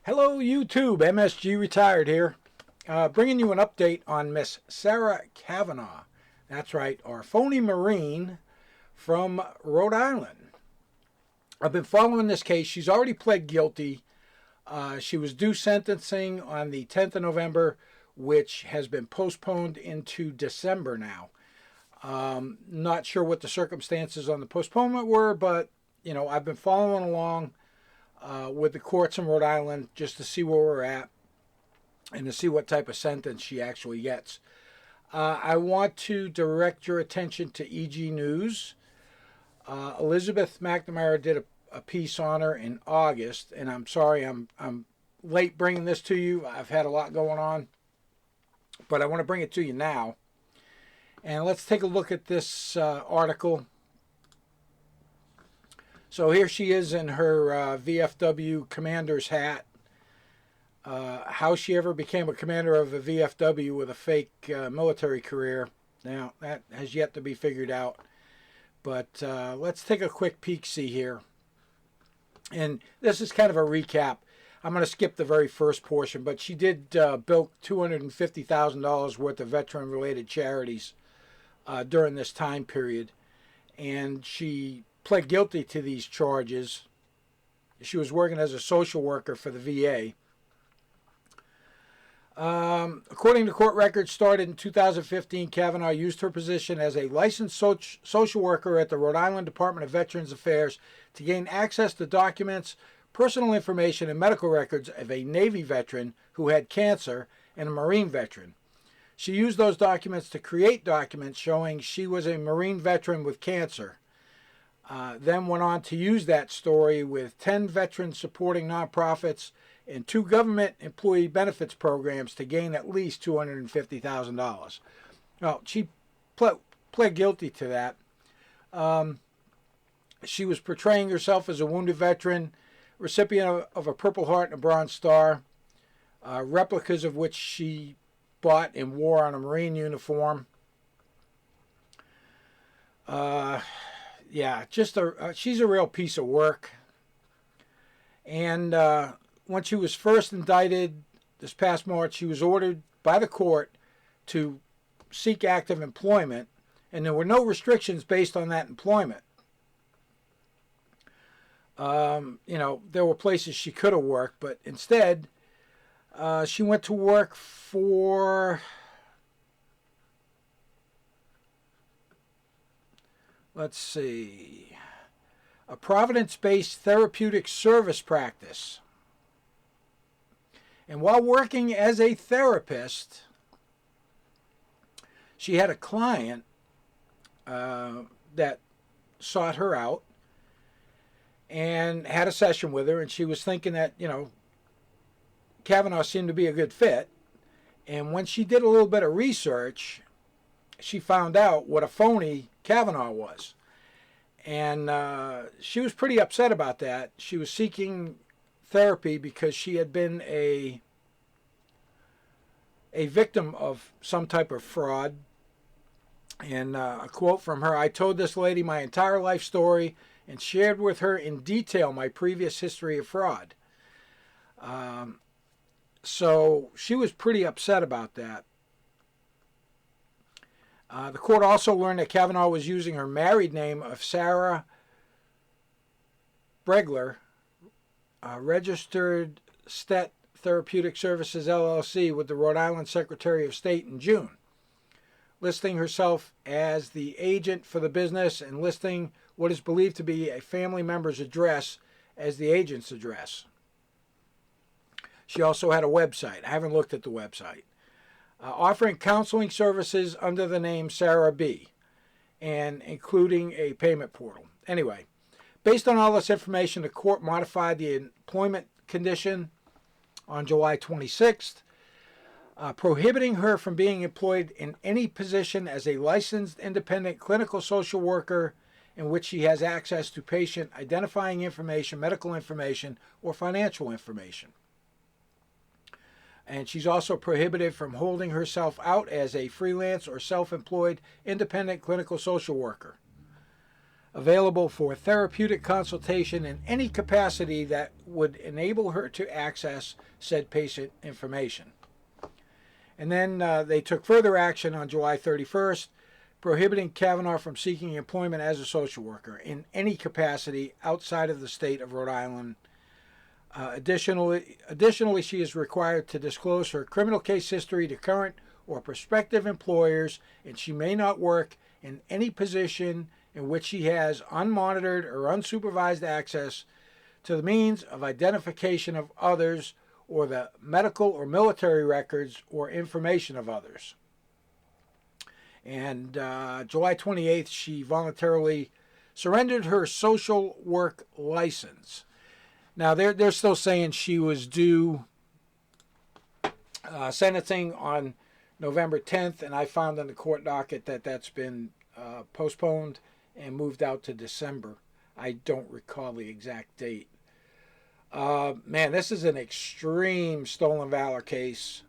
Hello YouTube, MSG Retired here, bringing you an update on Miss Sarah Cavanaugh. That's right, our phony Marine from Rhode Island. I've been following this case. She's already pled guilty. She was due sentencing on the 10th of November, which has been postponed into December now. Not sure what the circumstances on the postponement were, but I've been following along with the courts in Rhode Island just to see where we're at and to see what type of sentence she actually gets. I want to direct your attention to EG News. Elizabeth McNamara did a piece on her in August, and I'm sorry I'm late bringing this to you. I've had a lot going on, but I want to bring it to you now. And let's take a look at this article. So here she is in her VFW commander's hat. How she ever became a commander of a VFW with a fake military career, now that has yet to be figured out. But let's take a quick peek-see here. And this is kind of a recap. I'm going to skip the very first portion, but she did bilk $250,000 worth of veteran-related charities during this time period. And she pled guilty to these charges. She was working as a social worker for the VA. According to court records started in 2015, Cavanaugh used her position as a licensed social worker at the Rhode Island Department of Veterans Affairs to gain access to documents, personal information, and medical records of a Navy veteran who had cancer and a Marine veteran. She used those documents to create documents showing she was a Marine veteran with cancer. Then went on to use that story with 10 veteran supporting nonprofits and 2 government employee benefits programs to gain at least $250,000. Well, she pled guilty to that. She was portraying herself as a wounded veteran, recipient of a Purple Heart and a Bronze Star, replicas of which she bought and wore on a Marine uniform. Yeah, just she's a real piece of work. And when she was first indicted this past March, she was ordered by the court to seek active employment, and there were no restrictions based on that employment. There were places she could have worked, but instead she went to work for, let's see, a Providence-based therapeutic service practice. And while working as a therapist, she had a client that sought her out and had a session with her, and she was thinking that, Cavanaugh seemed to be a good fit. And when she did a little bit of research, she found out what a phony Cavanaugh was. And she was pretty upset about that. She was seeking therapy because she had been a victim of some type of fraud. And a quote from her: "I told this lady my entire life story and shared with her in detail my previous history of fraud." So she was pretty upset about that. The court also learned that Cavanaugh was using her married name of Sarah Bregler, registered Stet Therapeutic Services LLC with the Rhode Island Secretary of State in June, listing herself as the agent for the business and listing what is believed to be a family member's address as the agent's address. She also had a website. I haven't looked at the website. Offering counseling services under the name Sarah B, and including a payment portal. Anyway, based on all this information, the court modified the employment condition on July 26th, prohibiting her from being employed in any position as a licensed independent clinical social worker in which she has access to patient identifying information, medical information, or financial information. And she's also prohibited from holding herself out as a freelance or self-employed independent clinical social worker. available for therapeutic consultation in any capacity that would enable her to access said patient information. And then they took further action on July 31st, prohibiting Cavanaugh from seeking employment as a social worker in any capacity outside of the state of Rhode Island. Additionally, she is required to disclose her criminal case history to current or prospective employers, and she may not work in any position in which she has unmonitored or unsupervised access to the means of identification of others or the medical or military records or information of others. And July 28th, she voluntarily surrendered her social work license. Now, they're still saying she was due sentencing on November 10th, and I found in the court docket that that's been postponed and moved out to December. I don't recall the exact date. Man, this is an extreme stolen valor case,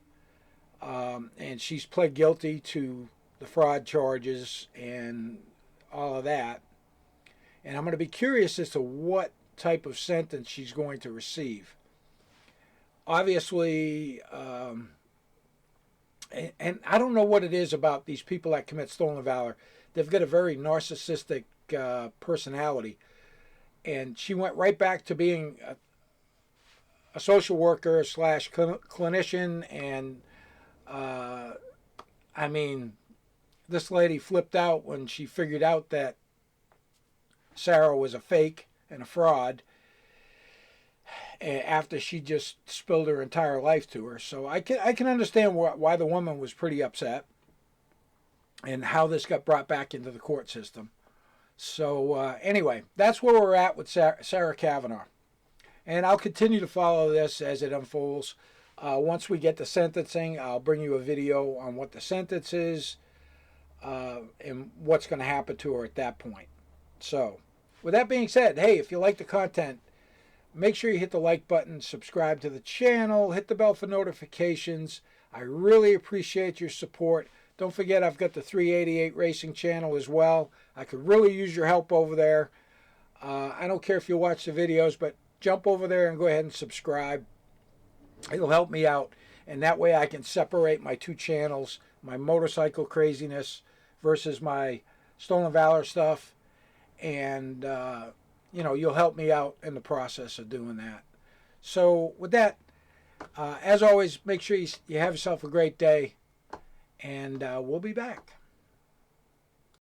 and she's pled guilty to the fraud charges and all of that. And I'm going to be curious as to what type of sentence she's going to receive. Obviously, and I don't know what it is about these people that commit stolen valor. They've got a very narcissistic personality. And she went right back to being a social worker / clinician. And, I mean, this lady flipped out when she figured out that Sarah was a fake and a fraud after she just spilled her entire life to her. So I can understand why the woman was pretty upset and how this got brought back into the court system. So anyway, that's where we're at with Sarah Cavanaugh. And I'll continue to follow this as it unfolds. Once we get to sentencing, I'll bring you a video on what the sentence is and what's going to happen to her at that point. So, with that being said, hey, if you like the content, make sure you hit the like button, subscribe to the channel, hit the bell for notifications. I really appreciate your support. Don't forget, I've got the 388 Racing channel as well. I could really use your help over there. I don't care if you watch the videos, but jump over there and go ahead and subscribe. It'll help me out, and that way I can separate my two channels, my motorcycle craziness versus my stolen valor stuff. And, you'll help me out in the process of doing that. So with that, as always, make sure you have yourself a great day, and we'll be back.